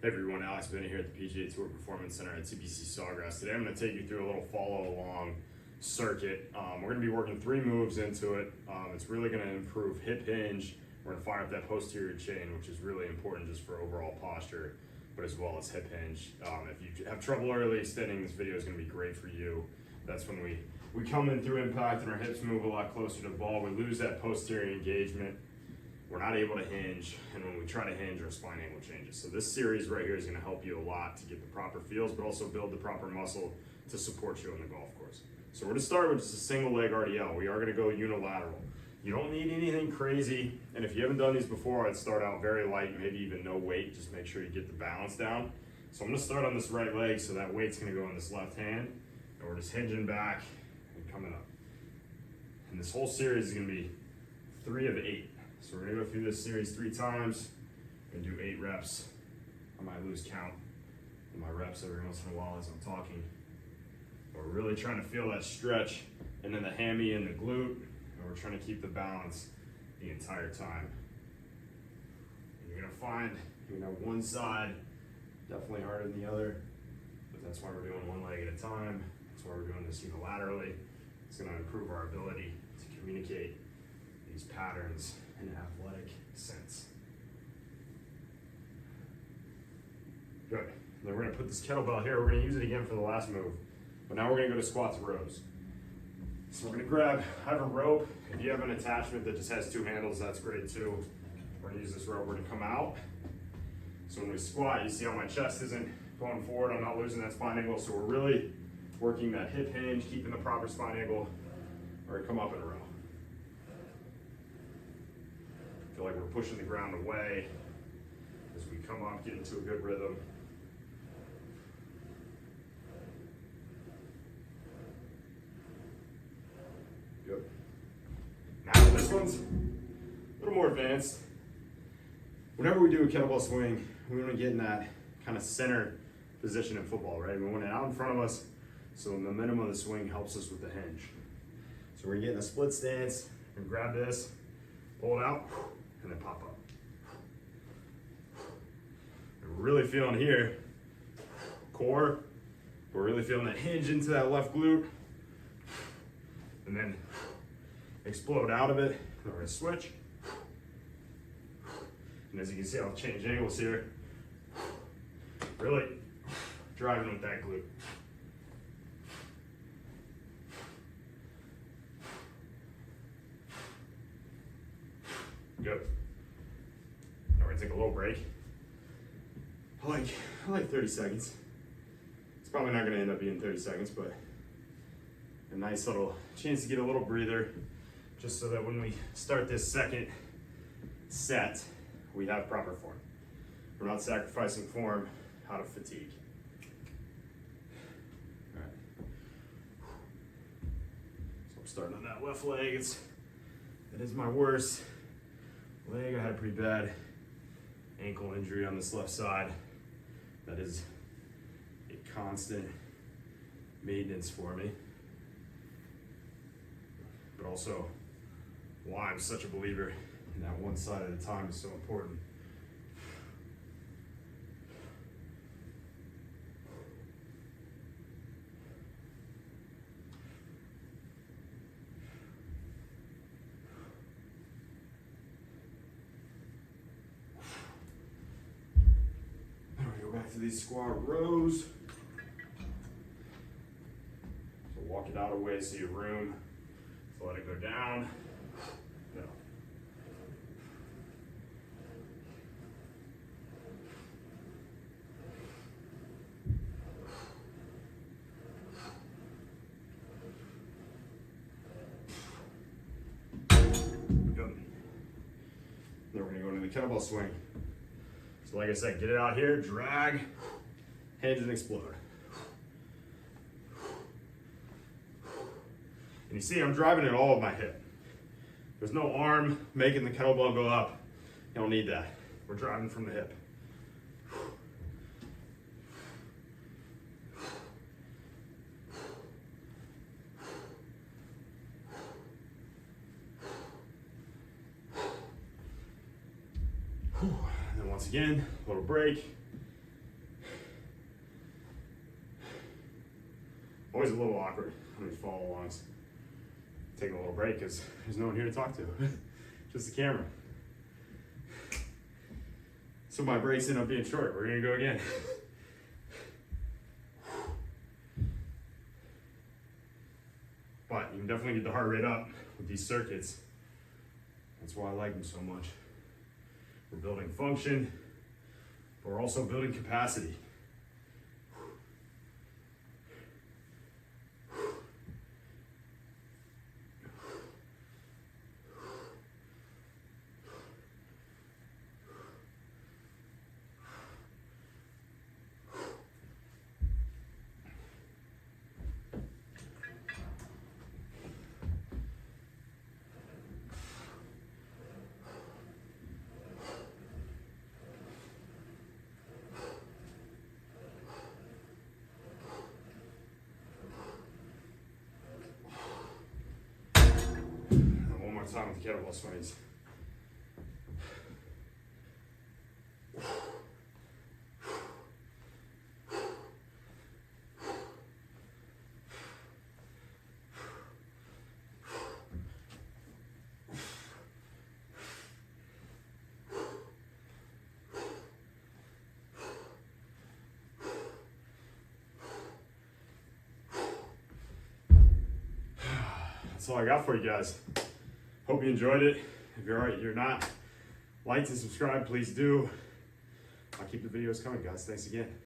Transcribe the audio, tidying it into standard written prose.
Hey everyone, Alex Bennett here at the PGA Tour Performance Center at CBC Sawgrass. Today I'm going to take you through a little follow along circuit. We're going to be working 3 moves into it. It's really going to improve hip hinge. We're going to fire up that posterior chain, which is really important just for overall posture, but as well as hip hinge. If you have trouble early extending, this video is going to be great for you. That's when we come in through impact and our hips move a lot closer to the ball. We lose that posterior engagement. We're not able to hinge, and when we try to hinge, our spine angle changes. So this series right here is going to help you a lot to get the proper feels, but also build the proper muscle to support you on the golf course. So we're going to start with just a single leg RDL. We are going to go unilateral. You don't need anything crazy, and if you haven't done these before, I'd start out very light, maybe even no weight. Just make sure you get the balance down. So I'm going to start on this right leg, so that weight's going to go on this left hand, and we're just hinging back and coming up. And this whole series is going to be 3 of 8. So we're gonna go through this series 3 times. We're gonna do 8 reps. I might lose count of my reps every once in a while as I'm talking. But we're really trying to feel that stretch, and then the hammy and the glute, and we're trying to keep the balance the entire time. And you're gonna find, one side definitely harder than the other, but that's why we're doing 1 leg at a time. That's why we're doing this unilaterally. It's gonna improve our ability to communicate these patterns in an athletic sense. Good. Then we're gonna put this kettlebell here. We're gonna use it again for the last move, but now we're gonna go to squats and rows. So we're gonna grab, I have a rope. If you have an attachment that just has 2 handles, that's great too. We're gonna use this rope. We're gonna come out. So when we squat, you see how my chest isn't going forward. I'm not losing that spine angle. So we're really working that hip hinge, keeping the proper spine angle. We're gonna come up in a row. Feel like we're pushing the ground away as we come up, get into a good rhythm. Good. Now this one's a little more advanced. Whenever we do a kettlebell swing, we want to get in that kind of center position in football, right? We want it out in front of us, so the momentum of the swing helps us with the hinge. So we're getting a split stance, and grab this, pull it out, and then pop up. And we're really feeling here, core, we're really feeling that hinge into that left glute, and then explode out of it. We're gonna switch. And as you can see, I'll change angles here. Really driving with that glute. Good. Now we're gonna take a little break. I like 30 seconds. It's probably not gonna end up being 30 seconds, but a nice little chance to get a little breather, just so that when we start this second set, we have proper form. We're not sacrificing form out of fatigue. All right. So I'm starting on that left leg. It is my worst leg. I had a pretty bad ankle injury on this left side. That is a constant maintenance for me, but also why I'm such a believer in that one side at a time is so important. Back to these squat rows. So walk it out a way so you have room to let it go down. No. Good. Then we're going to go into the kettlebell swing. So like I said, get it out here, drag, hinge and explode. And you see I'm driving it all with my hip. There's no arm making the kettlebell go up. You don't need that. We're driving from the hip. And then once again, a little break. Always a little awkward when we follow alongs. Take a little break because there's no one here to talk to, just the camera. So my breaks end up being short. We're gonna go again. But you can definitely get the heart rate up with these circuits. That's why I like them so much. We're building function, but we're also building capacity. One more time with the kettlebell swings. That's all I got for you guys. Hope you enjoyed it. If you're not, like and subscribe, please do. I'll keep the videos coming, guys. Thanks again.